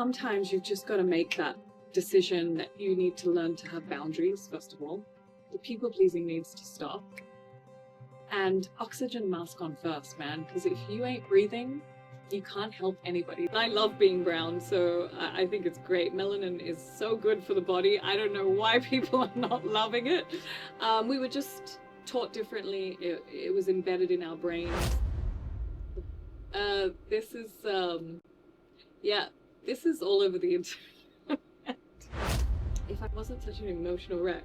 Sometimes you've just got to make that decision that you need to learn to have boundaries, first of all. The people pleasing needs to stop. And oxygen mask on first, man, because if you ain't breathing, you can't help anybody. I love being brown, so I think it's great. Melanin is so good for the body. I don't know why people are not loving it. We were just taught differently. It was embedded in our brains. This is all over the internet. If I wasn't such an emotional wreck,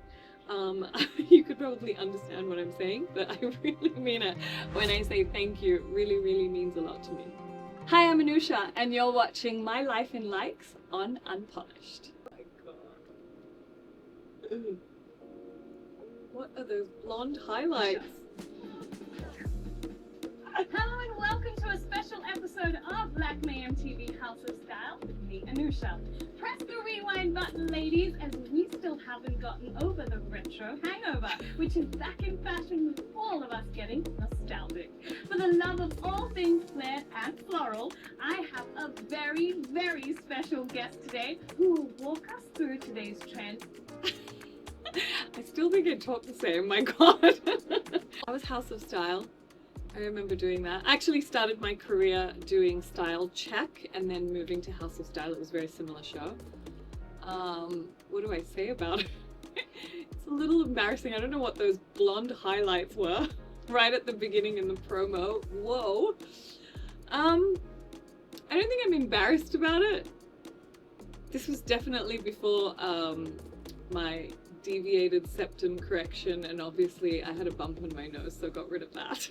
you could probably understand what I'm saying, but I really mean it when I say thank you. It really, really means a lot to me. Hi, I'm Anusha, and you're watching My Life in Likes on UnPolished. Oh my god. Ugh. What are those blonde highlights? Hello and welcome to a special episode of Black May MTV House of Style with me, Anusha. Press the rewind button, ladies, as we still haven't gotten over the retro hangover, which is back in fashion with all of us getting nostalgic. For the love of all things flair and floral, I have a very, very special guest today who will walk us through today's trend. I still think I talk the same, my god. I was House of Style. I remember doing that. I actually started my career doing Style Check and then moving to House of Style. It was a very similar show. What do I say about it? It's a little embarrassing. I don't know what those blonde highlights were right at the beginning in the promo. Whoa. I don't think I'm embarrassed about it. This was definitely before my deviated septum correction, and obviously I had a bump on my nose, so got rid of that.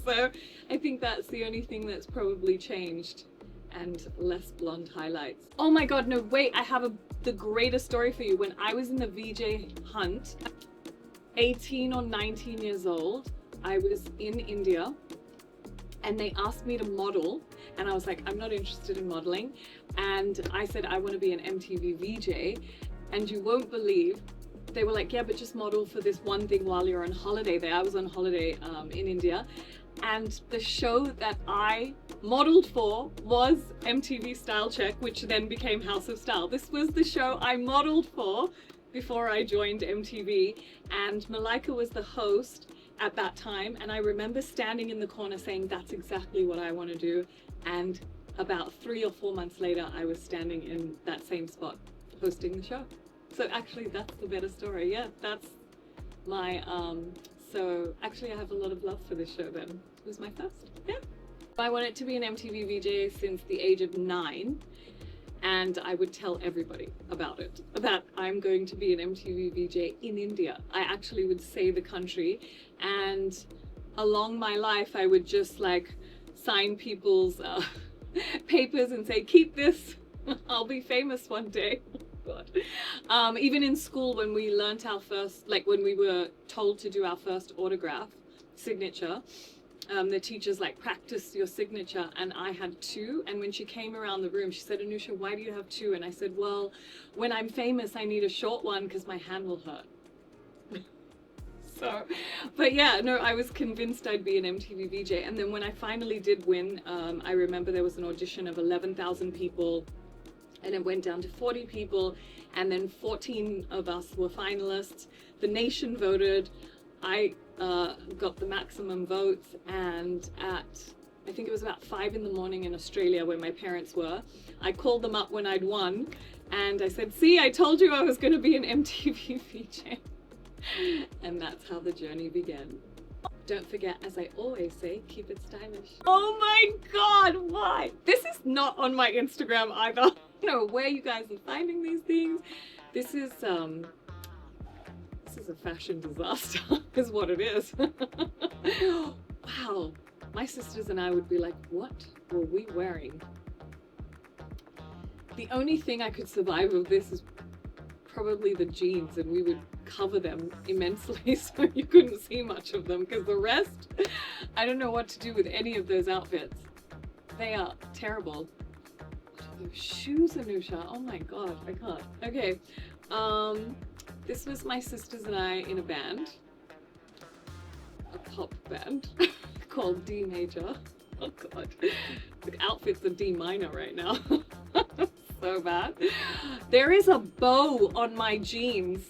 So I think that's the only thing that's probably changed, and less blonde highlights. Oh my god, no, wait, I have the greatest story for you. When I was in the VJ hunt, 18 or 19 years old, I was in India and they asked me to model, and I was like, I'm not interested in modeling, and I said I want to be an MTV VJ. And you won't believe, they were like, yeah, but just model for this one thing while you're on holiday there. I was on holiday in India. And the show that I modeled for was MTV Style Check, which then became House of Style. This was the show I modeled for before I joined MTV. And Malika was the host at that time. And I remember standing in the corner saying, that's exactly what I want to do. And about 3 or 4 months later, I was standing in that same spot hosting the show. So actually that's the better story. Yeah, that's my so actually I have a lot of love for this show then. It was my first. Yeah. I wanted to be an MTV VJ since the age of 9, and I would tell everybody about it, that I'm going to be an MTV VJ in India. I actually would say the country, and along my life I would just like sign people's papers and say, keep this, I'll be famous one day. God. Even in school, when we learnt our first, like when we were told to do our first autograph signature, the teachers like, practice your signature, and I had 2, and when she came around the room she said, Anusha, why do you have 2? And I said, well, when I'm famous I need a short one because my hand will hurt. So, but yeah, no, I was convinced I'd be an MTV VJ, and then when I finally did win, I remember there was an audition of 11,000 people, and it went down to 40 people, and then 14 of us were finalists. The nation voted. I got the maximum votes, and at, I think it was about 5 in the morning in Australia where my parents were, I called them up when I'd won, and I said, see, I told you I was going to be an MTV VJ. And that's how the journey began. Don't forget, as I always say, keep it stylish. Oh my god, why? This is not on my Instagram either. I don't know where you guys are finding these things. This is a fashion disaster, is what it is. Wow, my sisters and I would be like, what were we wearing? The only thing I could survive of this is probably the jeans, and we would cover them immensely so you couldn't see much of them, because the rest, I don't know what to do with any of those outfits. They are terrible. What are those shoes, Anusha? Oh my god, I can't. Okay, this was my sisters and I in a band, a pop band called D Major. Oh god, the outfits are D minor right now. so bad. There is a bow on my jeans.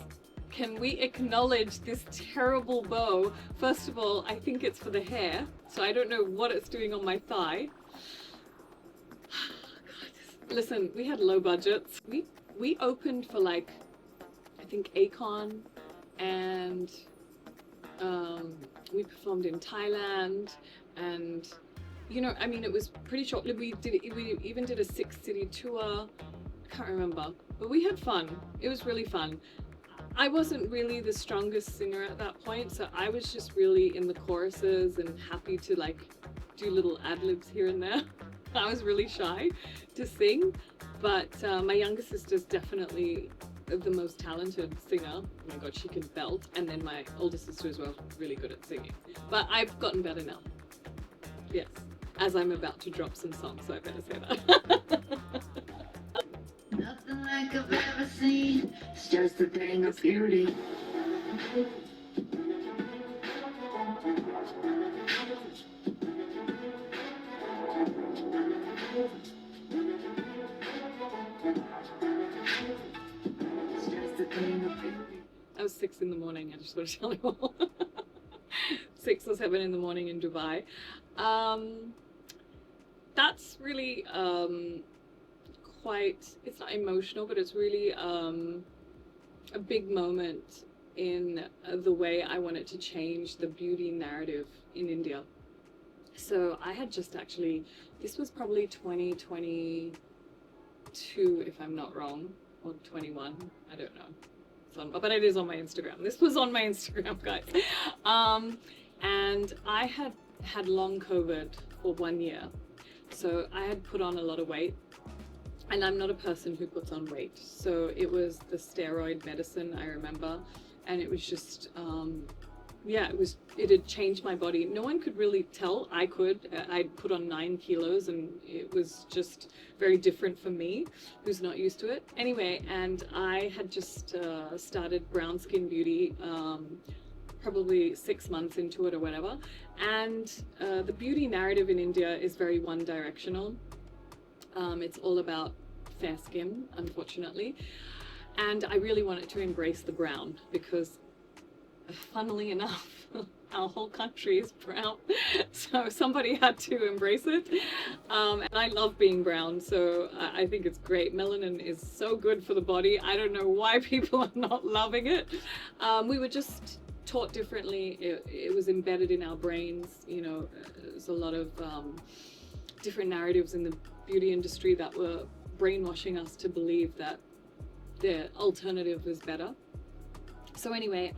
Can we acknowledge this terrible bow? First of all, I think it's for the hair, so I don't know what it's doing on my thigh. Listen, we had low budgets. We opened for like, I think Akon, and we performed in Thailand, and you know, I mean, it was pretty short. We even did a 6-city tour. I can't remember, but we had fun. It was really fun. I wasn't really the strongest singer at that point, so I was just really in the choruses and happy to like do little ad-libs here and there. I was really shy to sing, but my younger sister's definitely the most talented singer. Oh my god, she can belt. And then my older sister as well, really good at singing. But I've gotten better now. Yes, as I'm about to drop some songs, so I better say that. Nothing like I've ever seen. It's just a thing of beauty. It's just a thing of beauty. I was 6 in the morning, I just want to tell you all. 6 or 7 in the morning in Dubai. That's really quite, it's not emotional, but it's really a big moment in the way I wanted to change the beauty narrative in India. So I had just actually, this was probably 2022 if I'm not wrong, or 21, I don't know. But it is on my Instagram. This was on my Instagram, guys. And I had long COVID for 1 year. So I had put on a lot of weight. And I'm not a person who puts on weight. So it was the steroid medicine, I remember. And it was just, yeah, it had changed my body. No one could really tell. I could. I'd put on 9 kilos and it was just very different for me, who's not used to it. Anyway, and I had just started Brown Skin Beauty, probably 6 months into it or whatever. And the beauty narrative in India is very one-directional. It's all about fair skin, unfortunately. And I really wanted to embrace the brown because, funnily enough, our whole country is brown. So somebody had to embrace it. And I love being brown, so I think it's great. Melanin is so good for the body. I don't know why people are not loving it. We were just taught differently. It was embedded in our brains. You know, there's a lot of different narratives in the beauty industry that were brainwashing us to believe that the alternative was better. So anyway,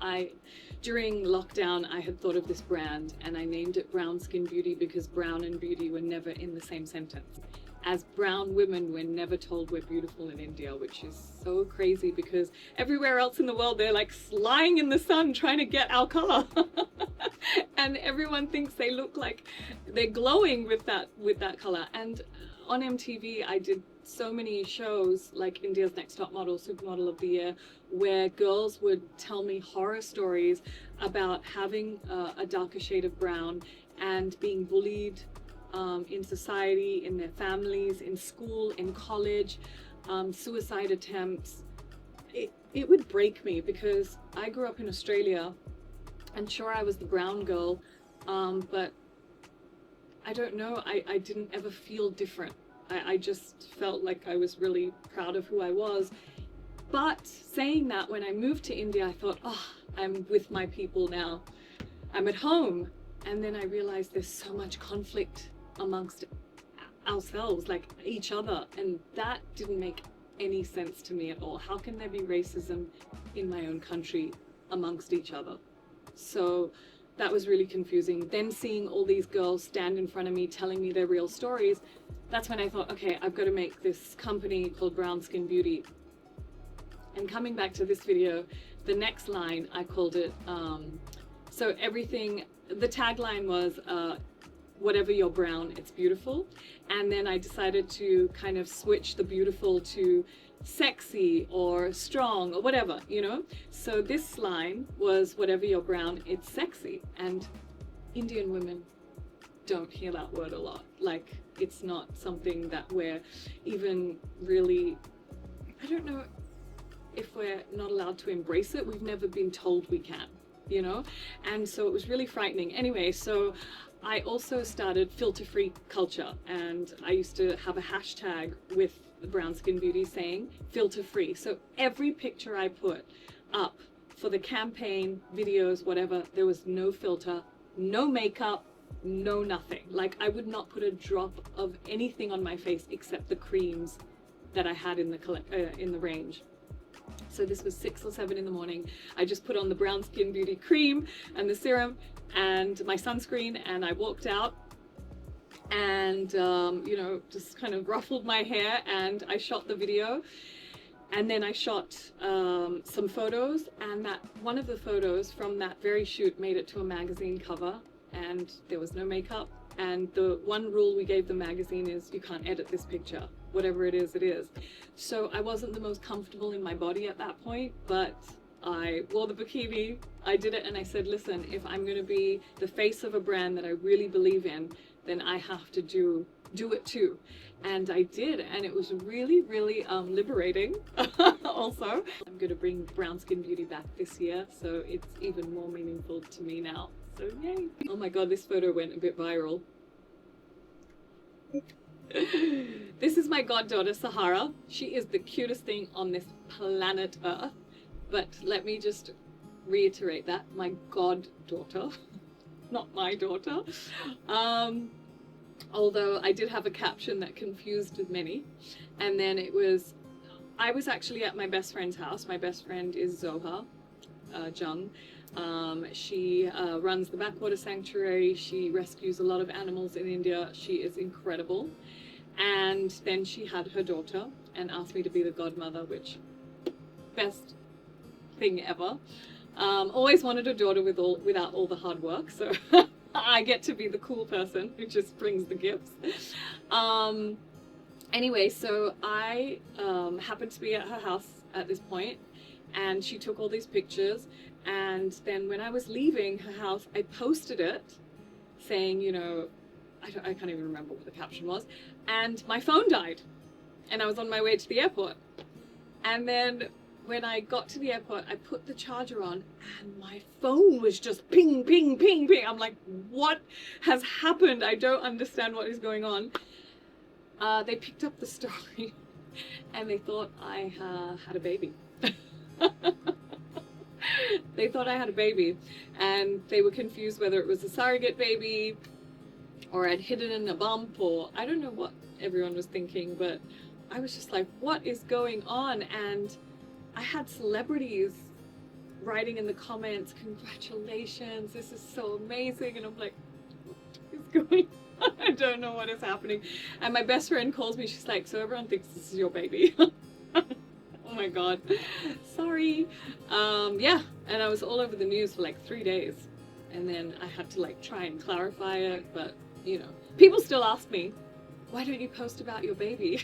during lockdown, I had thought of this brand and I named it Brown Skin Beauty because brown and beauty were never in the same sentence. As brown women, we're never told we're beautiful in India, which is so crazy because everywhere else in the world, they're like lying in the sun trying to get our color. And everyone thinks they look like they're glowing with that color. And on MTV, I did so many shows like India's Next Top Model, Supermodel of the Year, where girls would tell me horror stories about having a darker shade of brown and being bullied in society, in their families, in school, in college, suicide attempts. It would break me because I grew up in Australia and sure I was the brown girl, but I don't know, I didn't ever feel different. I just felt like I was really proud of who I was. But saying that, when I moved to India, I thought, oh, I'm with my people now. I'm at home. And then I realized there's so much conflict amongst ourselves, like each other. And that didn't make any sense to me at all. How can there be racism in my own country amongst each other? So that was really confusing. Then seeing all these girls stand in front of me telling me their real stories, that's when I thought, okay, I've got to make this company called Brown Skin Beauty. And coming back to this video, the next line, I called it, so everything, the tagline was, whatever you're brown, it's beautiful. And then I decided to kind of switch the beautiful to sexy or strong or whatever, you know? So this line was, whatever you're brown, it's sexy. And Indian women don't hear that word a lot. Like, it's not something that we're even really I don't know if we're not allowed to embrace it. We've never been told we can, you know? And so it was really frightening. Anyway, so I also started filter-free culture, and I used to have a hashtag with the Brown Skin Beauty saying filter-free. So every picture I put up for the campaign, videos, whatever, there was no filter, no makeup, no nothing. Like, I would not put a drop of anything on my face except the creams that I had in the range. So this was 6 or 7 in the morning. I just put on the Brown Skin Beauty cream and the serum and my sunscreen, and I walked out and you know, just kind of ruffled my hair, and I shot the video. And then I shot some photos, and that one of the photos from that very shoot made it to a magazine cover, and there was no makeup. And the one rule we gave the magazine is you can't edit this picture. Whatever it is, it is. So I wasn't the most comfortable in my body at that point, but I wore the bikini, I did it, and I said, listen, if I'm going to be the face of a brand that I really believe in, then I have to do it too. And I did, and it was really, really liberating. Also, I'm going to bring Brown Skin Beauty back this year, so it's even more meaningful to me now. So yay! Oh my god, this photo went a bit viral. This is my goddaughter Sahara. She is the cutest thing on this planet Earth. But let me just reiterate that, my goddaughter, not my daughter. Although I did have a caption that confused many. And then it was, I was actually at my best friend's house. My best friend is Zoha Jung. She runs the Backwater Sanctuary. She rescues a lot of animals in India. She is incredible. And then she had her daughter and asked me to be the godmother, which best thing ever. Always wanted a daughter without all the hard work, so I get to be the cool person who just brings the gifts. Anyway, so I happened to be at her house at this point, and she took all these pictures. And then when I was leaving her house, I posted it saying, you know, I can't even remember what the caption was, and my phone died, and I was on my way to the airport. And then when I got to the airport, I put the charger on, and my phone was just ping, ping, ping, ping. I'm like, what has happened? I don't understand what is going on. They picked up the story, and they thought I had a baby. They thought I had a baby, and they were confused whether it was a surrogate baby or I'd hidden in a bump, or I don't know what everyone was thinking, but I was just like, what is going on? And I had celebrities writing in the comments, congratulations, this is so amazing. And I'm like, what is going on? I don't know what is happening. And my best friend calls me, she's like, so everyone thinks this is your baby. Oh my god, sorry. Yeah, and I was all over the news for like 3 days, and then I had to like try and clarify it, but you know, people still ask me, why don't you post about your baby?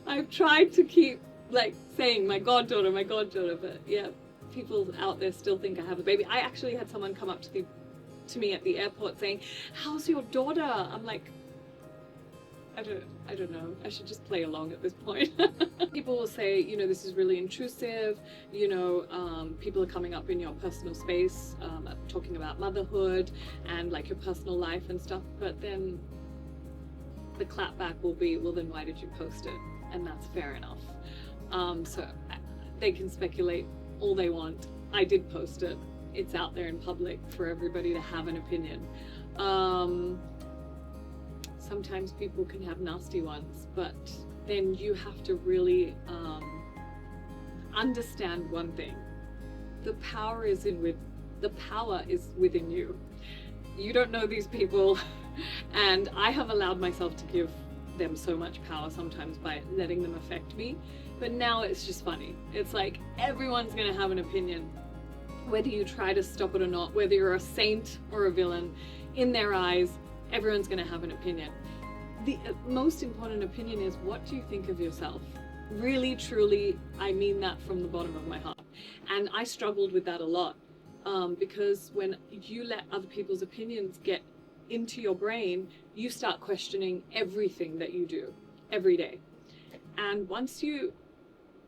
I've tried to keep like saying my goddaughter, but yeah, people out there still think I have a baby. I actually had someone come up to me at the airport saying, how's your daughter? I'm like, I don't know. I should just play along at this point. People will say, you know, this is really intrusive. You know, people are coming up in your personal space, talking about motherhood and like your personal life and stuff. But then the clapback will be, well, then why did you post it? And that's fair enough. So they can speculate all they want. I did post it. It's out there in public for everybody to have an opinion. Sometimes people can have nasty ones, but then you have to really understand one thing: the power is within you. You don't know these people, and I have allowed myself to give them so much power sometimes by letting them affect me. But now it's just funny. It's like everyone's gonna have an opinion, whether you try to stop it or not, whether you're a saint or a villain. In their eyes, everyone's going to have an opinion. The most important opinion is, what do you think of yourself? Really, truly, I mean that from the bottom of my heart. And I struggled with that a lot, because when you let other people's opinions get into your brain, you start questioning everything that you do every day. And once you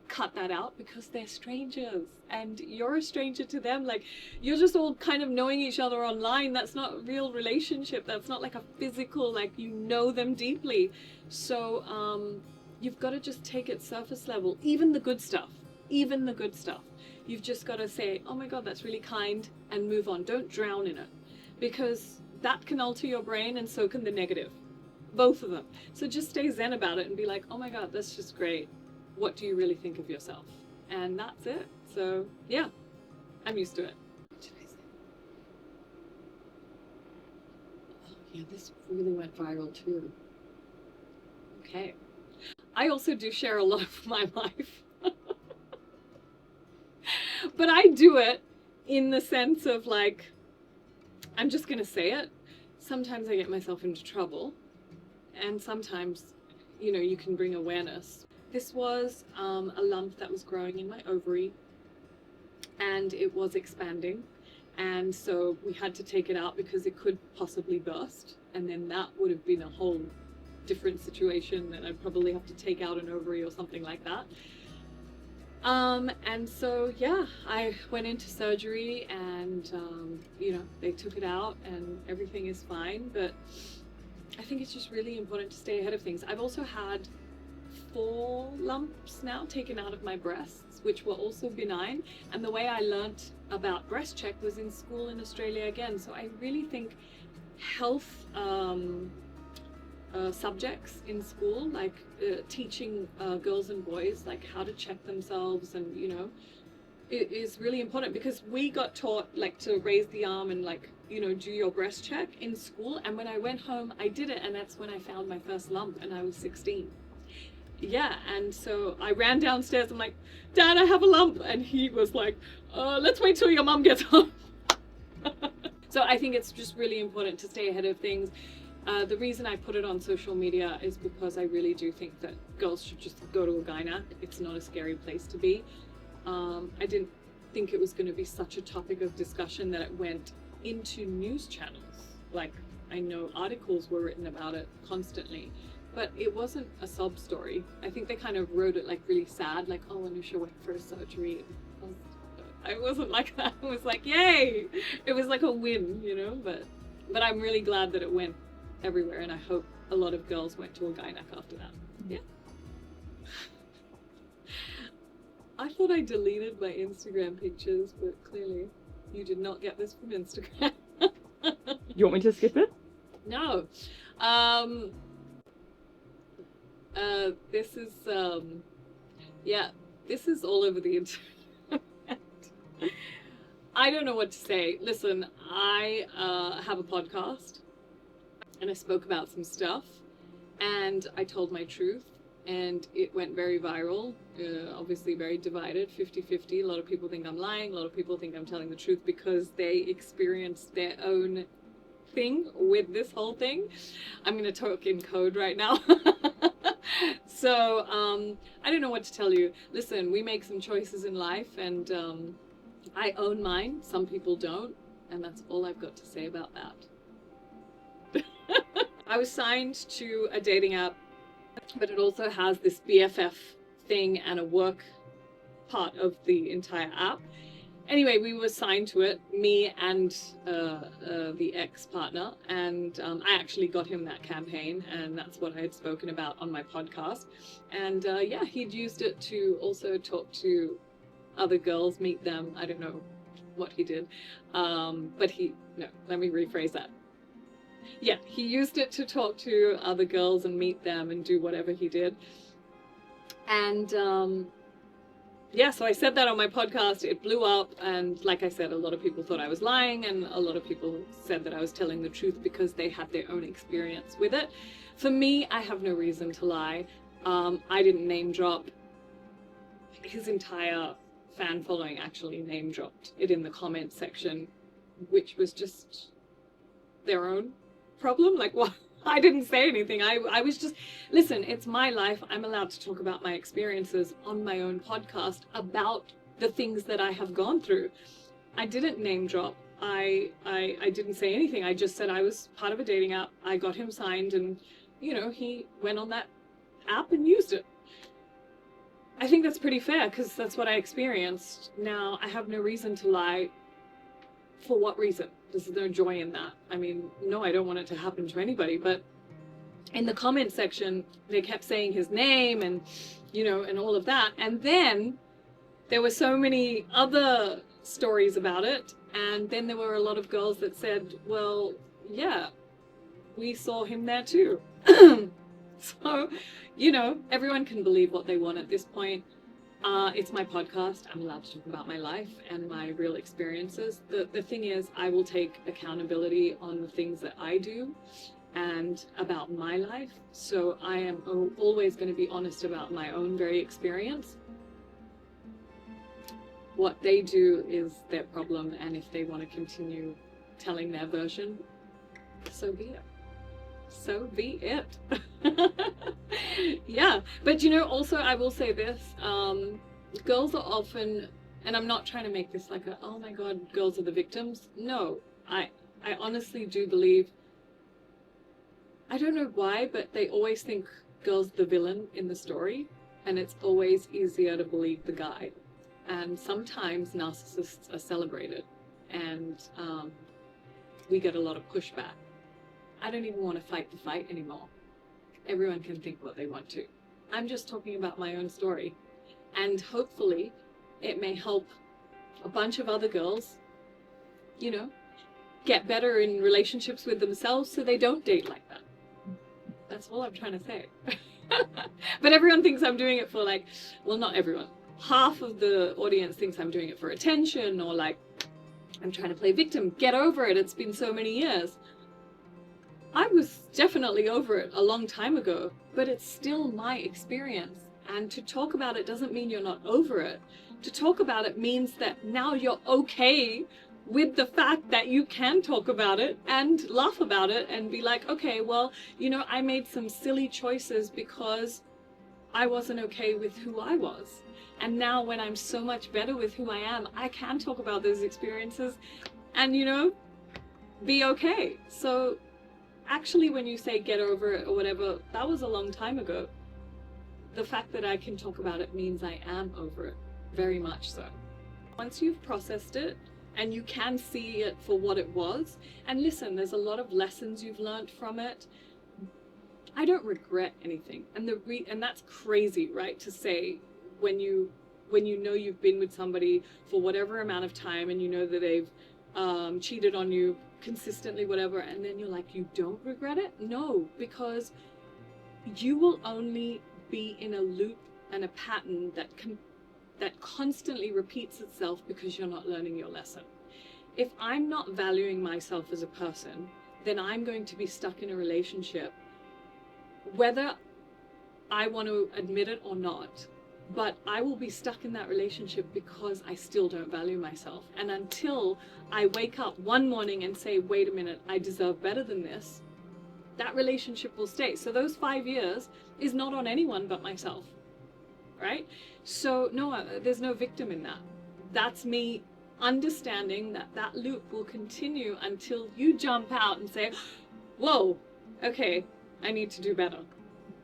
cut that out, because they're strangers and you're a stranger to them, like you're just all kind of knowing each other online, that's not a real relationship, that's not like a physical, like you know them deeply. So you've got to just take it surface level, even the good stuff, you've just got to say, oh my god, that's really kind, and move on. Don't drown in it, because that can alter your brain, and so can the negative, both of them. So just stay zen about it and be like, oh my god, that's just great. What do you really think of yourself? And that's it. So yeah, I'm used to it. What did I say? Oh yeah, this really went viral too. Okay. I also do share a lot of my life. But I do it in the sense of like, I'm just gonna say it. Sometimes I get myself into trouble, and sometimes, you know, you can bring awareness. This was a lump that was growing in my ovary, and it was expanding, and so we had to take it out because it could possibly burst, and then that would have been a whole different situation, that I'd probably have to take out an ovary or something like that. And so yeah, I went into surgery, and you know, they took it out and everything is fine, but I think it's just really important to stay ahead of things. I've also had 4 lumps now taken out of my breasts, which were also benign, and the way I learnt about breast check was in school in Australia again. So I really think health subjects in school, like teaching girls and boys like how to check themselves, and you know, it is really important, because we got taught like to raise the arm and like, you know, do your breast check in school, and when I went home I did it, and that's when I found my first lump, and I was 16. Yeah, and so I ran downstairs. I'm like, Dad, I have a lump. And he was like, let's wait till your mom gets home. So I think it's just really important to stay ahead of things. The reason I put it on social media is because I really do think that girls should just go to a gynac. It's not a scary place to be. I didn't think it was going to be such a topic of discussion that it went into news channels. Like, I know articles were written about it constantly. But it wasn't a sob story. I think they kind of wrote it like really sad, like, oh, Anusha went for a surgery. I wasn't like that. I was like, yay! It was like a win, you know? But I'm really glad that it went everywhere, and I hope a lot of girls went to a gynac after that. Yeah. I thought I deleted my Instagram pictures, but clearly you did not get this from Instagram. You want me to skip it? No. This is, yeah, this is all over the internet. I don't know what to say. Listen, I have a podcast, and I spoke about some stuff, and I told my truth, and it went very viral, obviously very divided, 50-50. A lot of people think I'm lying, a lot of people think I'm telling the truth because they experienced their own thing with this whole thing. I'm going to talk in code right now. So I don't know what to tell you. Listen, we make some choices in life, and I own mine. Some people don't, and that's all I've got to say about that. I was signed to a dating app, but it also has this BFF thing and a work part of the entire app. Anyway, we were signed to it, me and the ex-partner, and I actually got him that campaign, and that's what I had spoken about on my podcast. And yeah, he'd used it to also talk to other girls, meet them. I don't know what he did, but let me rephrase that. Yeah, he used it to talk to other girls and meet them and do whatever he did. And yeah, so I said that on my podcast, it blew up, and like I said, a lot of people thought I was lying, and a lot of people said that I was telling the truth because they had their own experience with it. For me, I have no reason to lie. I didn't name drop. His entire fan following actually name dropped it in the comment section, which was just their own problem. Like, what? I didn't say anything. I was just, listen, it's my life. I'm allowed to talk about my experiences on my own podcast about the things that I have gone through. I didn't name drop. I didn't say anything. I just said I was part of a dating app. I got him signed, and, you know, he went on that app and used it. I think that's pretty fair because that's what I experienced. Now, I have no reason to lie. For what reason? There's no joy in that. I mean, no, I don't want it to happen to anybody, but in the comment section, they kept saying his name and, you know, and all of that. And then there were so many other stories about it. And then there were a lot of girls that said, well, yeah, we saw him there too. So, you know, everyone can believe what they want at this point. It's my podcast. I'm allowed to talk about my life and my real experiences. The thing is, I will take accountability on the things that I do and about my life. So I am always going to be honest about my own very experience. What they do is their problem, and if they want to continue telling their version, so be it. So be it. Yeah, but you know, also I will say this, girls are often, and I'm not trying to make this like a, oh my god, girls are the victims. No, I honestly do believe, I don't know why, but they always think girls the villain in the story, and it's always easier to believe the guy. And sometimes narcissists are celebrated, and we get a lot of pushback. I don't even want to fight the fight anymore. Everyone can think what they want to. I'm just talking about my own story. And hopefully it may help a bunch of other girls, you know, get better in relationships with themselves so they don't date like that. That's all I'm trying to say. But everyone thinks I'm doing it for like, well, not everyone. Half of the audience thinks I'm doing it for attention, or like, I'm trying to play victim. Get over it. It's been so many years. I was definitely over it a long time ago, but it's still my experience. And to talk about it doesn't mean you're not over it. To talk about it means that now you're okay with the fact that you can talk about it and laugh about it and be like, okay, well, you know, I made some silly choices because I wasn't okay with who I was. And now when I'm so much better with who I am, I can talk about those experiences and, you know, be okay. So actually, when you say get over it or whatever, that was a long time ago. The fact that I can talk about it means I am over it, very much so. Once you've processed it and you can see it for what it was, and listen, there's a lot of lessons you've learned from it. I don't regret anything, and and that's crazy, right, to say when you know you've been with somebody for whatever amount of time and you know that they've cheated on you consistently, whatever, and then you're like, you don't regret it? No, because you will only be in a loop and a pattern that constantly repeats itself because you're not learning your lesson. If I'm not valuing myself as a person, then I'm going to be stuck in a relationship, whether I want to admit it or not. But I will be stuck in that relationship because I still don't value myself. And until I wake up one morning and say, wait a minute, I deserve better than this, that relationship will stay. So those 5 years is not on anyone but myself, right? So no, there's no victim in that. That's me understanding that that loop will continue until you jump out and say, whoa, okay, I need to do better,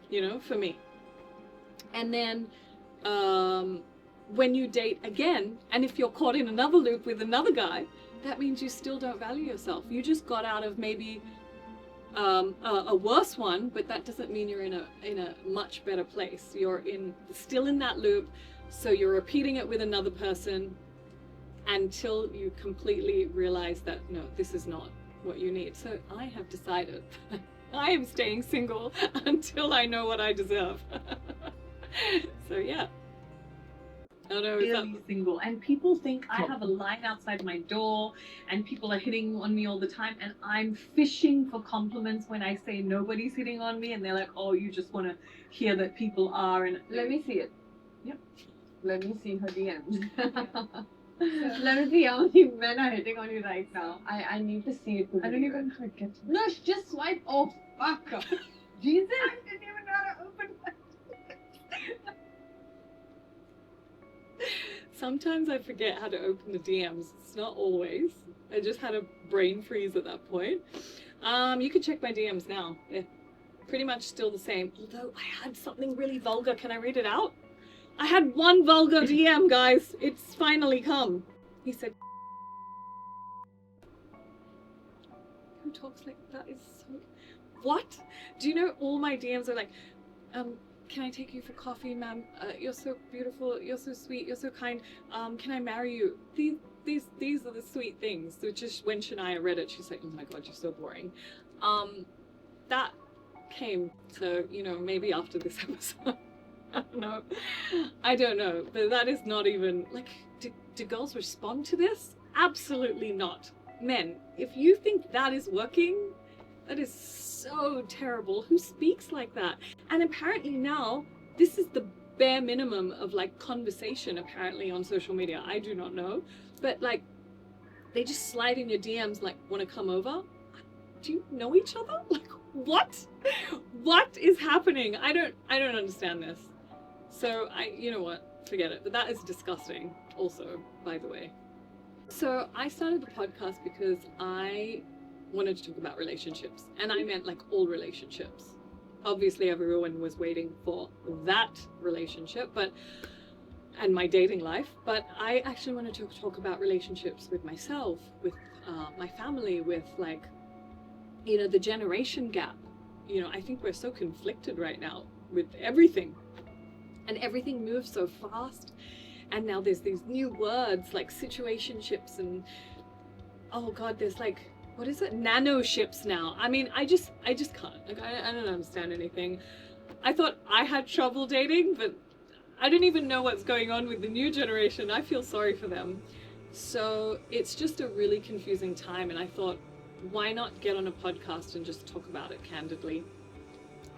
you know, for me. And then when you date again, and if you're caught in another loop with another guy, that means you still don't value yourself. You just got out of maybe a worse one, but that doesn't mean you're in a much better place. You're still in that loop, so you're repeating it with another person until you completely realize that no, this is not what you need. So I have decided I am staying single until I know what I deserve. So yeah. Oh no, Really single, and people think I have a line outside my door and people are hitting on me all the time, and I'm fishing for compliments when I say nobody's hitting on me, and they're like, oh, you just want to hear that people are. And Let me see it. Yep. Let me see her DMs. Let me see how many men are hitting on you right now. I need to see it. I don't even know how to get to. No, just swipe. Oh fuck. Jesus. I didn't even know how to open that. Sometimes I forget how to open the DMs. It's not always. I just had a brain freeze at that point. You can check my DMs now. They're pretty much still the same. Although I had something really vulgar. Can I read it out? I had one vulgar DM, guys. It's finally come. He said, who talks like that is so... What? Do you know all my DMs are like, can I take you for coffee, ma'am? You're so beautiful. You're so sweet. You're so kind. Can I marry you? These are the sweet things. So just when Shania read it, she's like, oh my God, you're so boring. That came. So, you know, maybe after this episode. I don't know. But that is not even, like, do girls respond to this? Absolutely not. Men, if you think that is working, that is so terrible. Who speaks like that? And apparently now, this is the bare minimum of like conversation apparently on social media. I do not know. But like, they just slide in your DMs like, want to come over? Do you know each other? Like, what? What is happening? I don't understand this. So you know what? Forget it. But that is disgusting also, by the way. So I started the podcast because I wanted to talk about relationships, and I meant like all relationships. Obviously everyone was waiting for that relationship, and my dating life, but I actually wanted to talk about relationships with myself, with my family, with like, you know, the generation gap. You know, I think we're so conflicted right now with everything, and everything moves so fast. And now there's these new words like situationships and, oh God, there's like, what is it? Nanoships now. I mean, I just can't. Like, I don't understand anything. I thought I had trouble dating, but I don't even know what's going on with the new generation. I feel sorry for them. So it's just a really confusing time. And I thought, why not get on a podcast and just talk about it candidly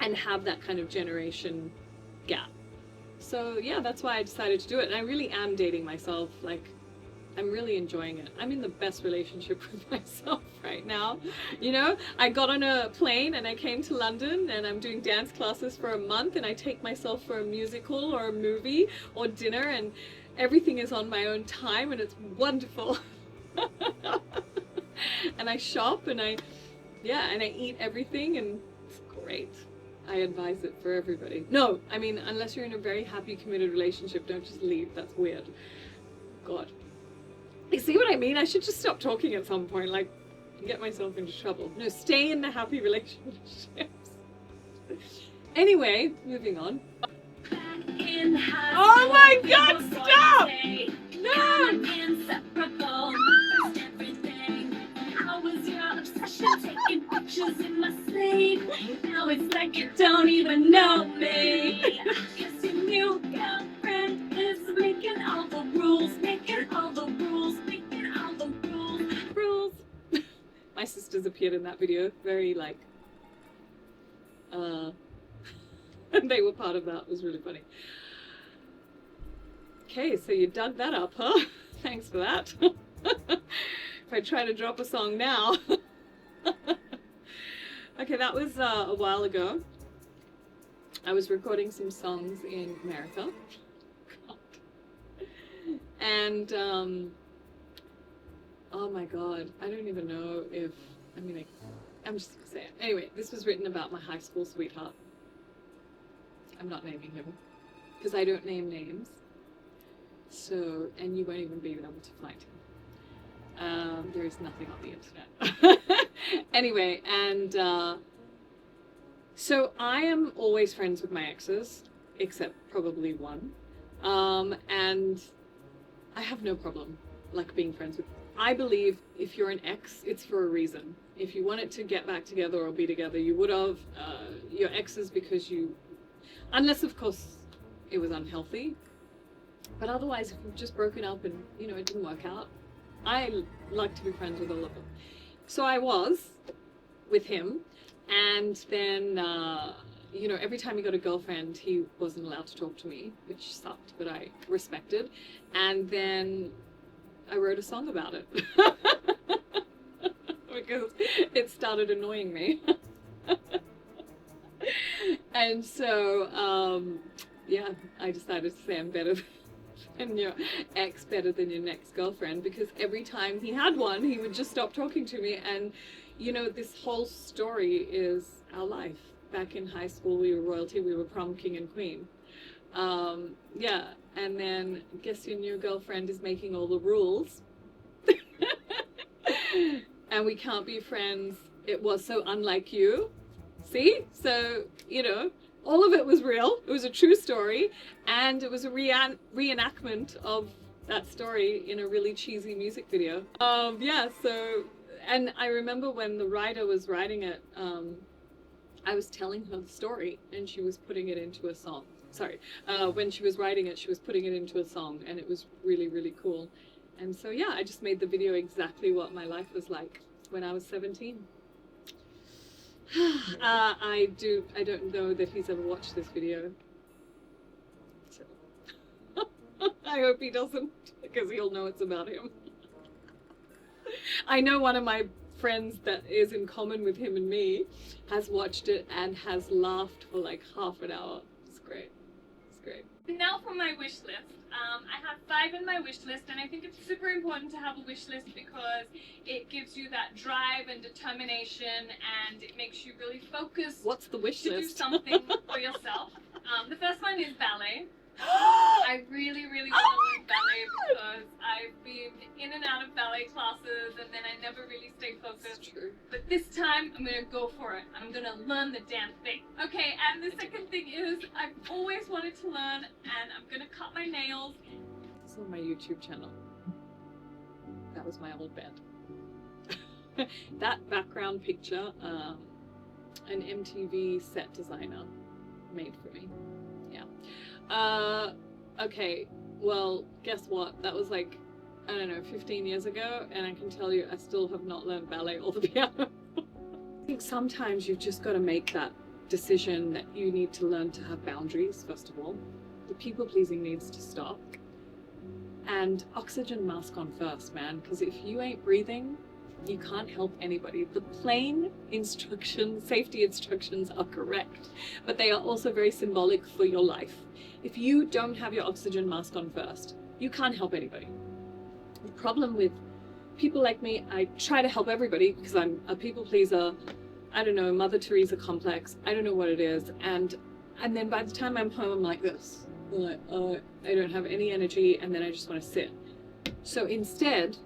and have that kind of generation gap? So yeah, that's why I decided to do it. And I really am dating myself. Like, I'm really enjoying it. I'm in the best relationship with myself right now. You know, I got on a plane and I came to London, and I'm doing dance classes for a month, and I take myself for a musical or a movie or dinner, and everything is on my own time, and it's wonderful. And I shop, and I eat everything, and it's great. I advise it for everybody. No, I mean, unless you're in a very happy, committed relationship, don't just leave. That's weird. God. You see what I mean? I should just stop talking at some point, like, get myself into trouble. No, stay in the happy relationships. Anyway, moving on. Oh my God, stop! No! Taking pictures in my sleep. Now it's like you don't even know me. Cause your new girlfriend is making all the rules, making all the rules, making all the rules. My sisters appeared in that video, very like, they were part of that. It was really funny. Okay, so you dug that up, huh? Thanks for that. If I try to drop a song now. Okay, that was a while ago. I was recording some songs in America. God. And, oh my God, I don't even know if, I mean, I'm just gonna say it. Anyway, this was written about my high school sweetheart. I'm not naming him, because I don't name names. So, and you won't even be able to find him. There is nothing on the internet. Anyway, and so I am always friends with my exes, except probably one. And I have no problem like being friends with. I believe if you're an ex, it's for a reason. If you wanted to get back together or be together, you would have. Your exes because you, unless of course it was unhealthy. But otherwise, if you've just broken up and you know it didn't work out, I like to be friends with all of them. So I was with him, and then, you know, every time he got a girlfriend, he wasn't allowed to talk to me, which sucked, but I respected. And then I wrote a song about it because it started annoying me. And so, yeah, I decided to say I'm better than your ex, better than your next girlfriend, because every time he had one, he would just stop talking to me. And you know, this whole story is our life. Back in high school, we were royalty, we were prom king and queen. Yeah, and then guess your new girlfriend is making all the rules. And we can't be friends. It was so unlike you. See? So, you know, all of it was real. It was a true story. And it was a reenactment of that story in a really cheesy music video. Yeah, so, and I remember when the writer was writing it, I was telling her the story and she was putting it into a song. Sorry, when she was writing it, she was putting it into a song, and it was really, really cool. And so, yeah, I just made the video exactly what my life was like when I was 17. I don't know that he's ever watched this video. So. I hope he doesn't, because he'll know it's about him. I know one of my friends that is in common with him and me has watched it and has laughed for like half an hour. It's great. It's great. Now for my wish list. I have 5 in my wish list, and I think it's super important to have a wish list because it gives you that drive and determination, and it makes you really focus. What's the wish to list? do something for yourself. The first one is ballet. I really, really want to learn ballet because I've been in and out of ballet classes, and then I never really stayed focused. That's true. But this time, I'm gonna go for it. I'm gonna learn the damn thing. Okay, and the second thing is, I've always wanted to learn, and I'm gonna cut my nails. This is on my YouTube channel. That was my old band. That background picture, an MTV set designer made for me. Yeah. Okay, well, guess what? That was like, I don't know, 15 years ago, and I can tell you I still have not learned ballet or the piano. I think sometimes you've just got to make that decision that you need to learn to have boundaries, first of all. The people pleasing needs to stop. And oxygen mask on first, man, because if you ain't breathing, you can't help anybody. The plain instructions, safety instructions are correct, but they are also very symbolic for your life. If you don't have your oxygen mask on first, you can't help anybody. The problem with people like me, I try to help everybody because I'm a people pleaser. I don't know, Mother Teresa complex. I don't know what it is. And then by the time I'm home, I'm like this. I'm like, oh, I don't have any energy, and then I just want to sit. So instead,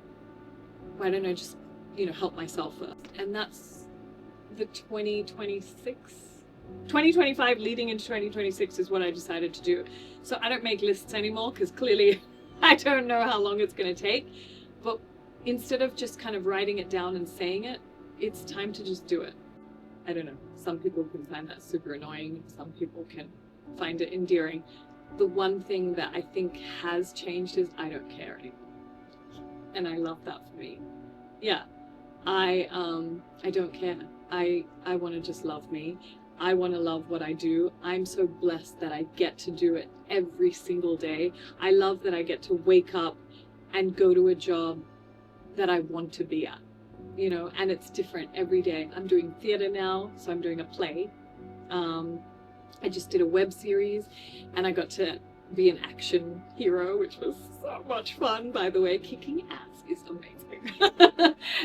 why don't I just, you know, help myself first? And that's the 2025 leading into 2026 is what I decided to do. So I don't make lists anymore because clearly I don't know how long it's going to take. But instead of just kind of writing it down and saying it, it's time to just do it. I don't know. Some people can find that super annoying. Some people can find it endearing. The one thing that I think has changed is I don't care anymore. And I love that for me. Yeah. I don't care. I want to just love me. I want to love what I do. I'm so blessed that I get to do it every single day. I love that I get to wake up and go to a job that I want to be at, you know, and it's different every day. I'm doing theater now, so I'm doing a play. I just did a web series and I got to be an action hero, which was so much fun, by the way. Kicking ass is amazing.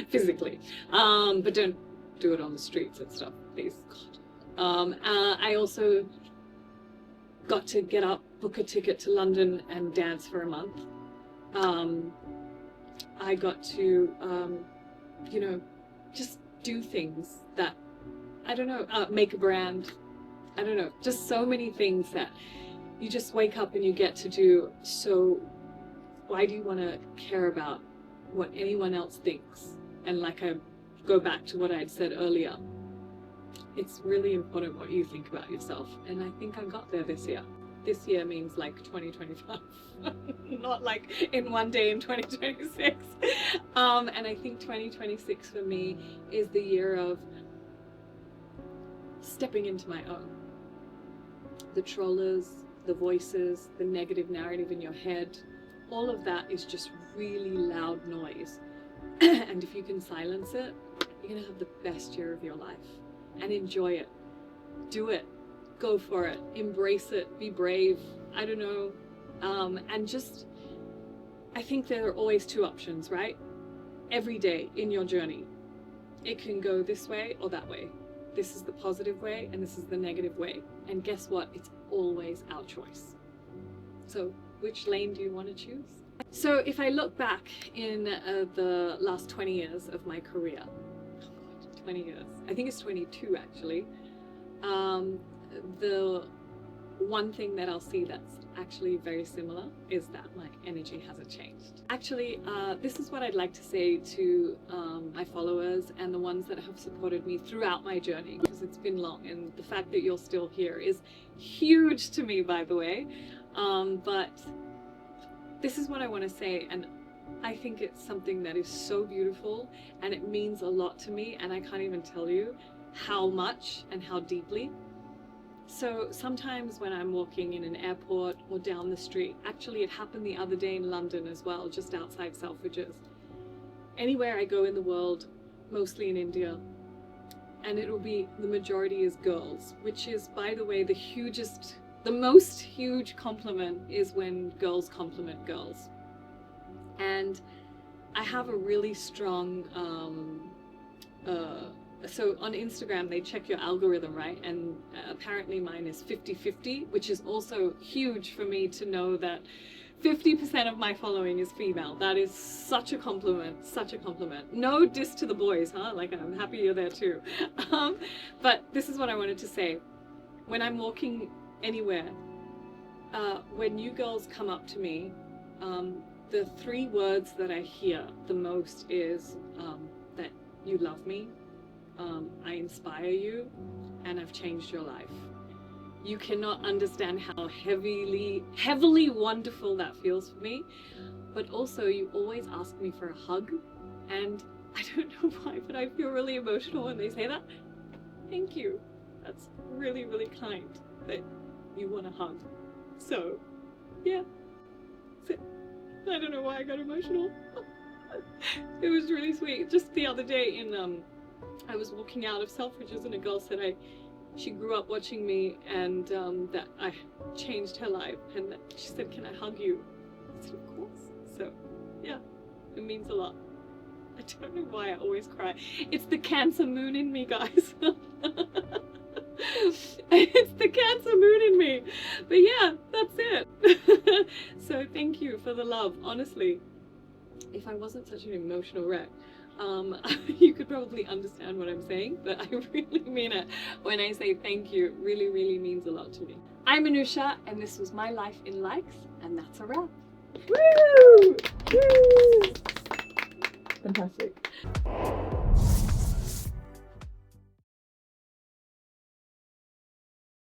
Physically. But don't do it on the streets and stuff, please. God. I also got to get up, book a ticket to London and dance for a month. I got to, you know, just do things that, I don't know, make a brand. I don't know, just so many things that you just wake up and you get to do. So why do you want to care about what anyone else thinks? And like I go back to what I had said earlier, it's really important what you think about yourself. And I think I got there this year. This year means like 2025, not like in one day in 2026. And I think 2026 for me is the year of stepping into my own. The trollers, the voices, the negative narrative in your head, all of that is just really loud noise. And if you can silence it, you're gonna have the best year of your life. And enjoy it. Do it. Go for it. Embrace it. Be brave. I don't know. And just, I think there are always two options, right? Every day in your journey. It can go this way or that way. This is the positive way and this is the negative way. And guess what? It's always our choice. So which lane do you want to choose? So if I look back in the last 20 years of my career, 20 years, I think it's 22 actually, the one thing that I'll see that's actually very similar is that my energy hasn't changed. Actually, this is what I'd like to say to my followers and the ones that have supported me throughout my journey, because it's been long, and the fact that you're still here is huge to me, by the way. But this is what I want to say, and I think it's something that is so beautiful and it means a lot to me, and I can't even tell you how much and how deeply. So sometimes when I'm walking in an airport or down the street, actually it happened the other day in London as well, just outside Selfridges. Anywhere I go in the world, mostly in India, and it will be, the majority is girls, which is, by the way, the most huge compliment is when girls compliment girls. And I have a really strong, so on Instagram they check your algorithm, right? And apparently mine is 50-50, which is also huge for me to know that 50% of my following is female. That is such a compliment, such a compliment. No diss to the boys, huh? Like, I'm happy you're there too. But this is what I wanted to say. When I'm walking anywhere, when you girls come up to me, the 3 words that I hear the most is that you love me, I inspire you, and I've changed your life. You cannot understand how heavily wonderful that feels for me. But also, you always ask me for a hug, and I don't know why, but I feel really emotional when they say that. Thank you. That's really, really kind that you want a hug. So, yeah. I don't know why I got emotional. It was really sweet. Just the other day I was walking out of Selfridges and a girl said she grew up watching me, and that I changed her life, and that she said, "Can I hug you?" I said, "Of course." So yeah, it means a lot. I don't know why I always cry. It's the Cancer moon in me, guys. It's the Cancer moon in me. But yeah, that's it. So thank you for the love. Honestly, if I wasn't such an emotional wreck, you could probably understand what I'm saying, but I really mean it when I say thank you. It really, really means a lot to me. I'm Anusha, and this was my life in likes, and that's a wrap. Woo! Woo! Fantastic.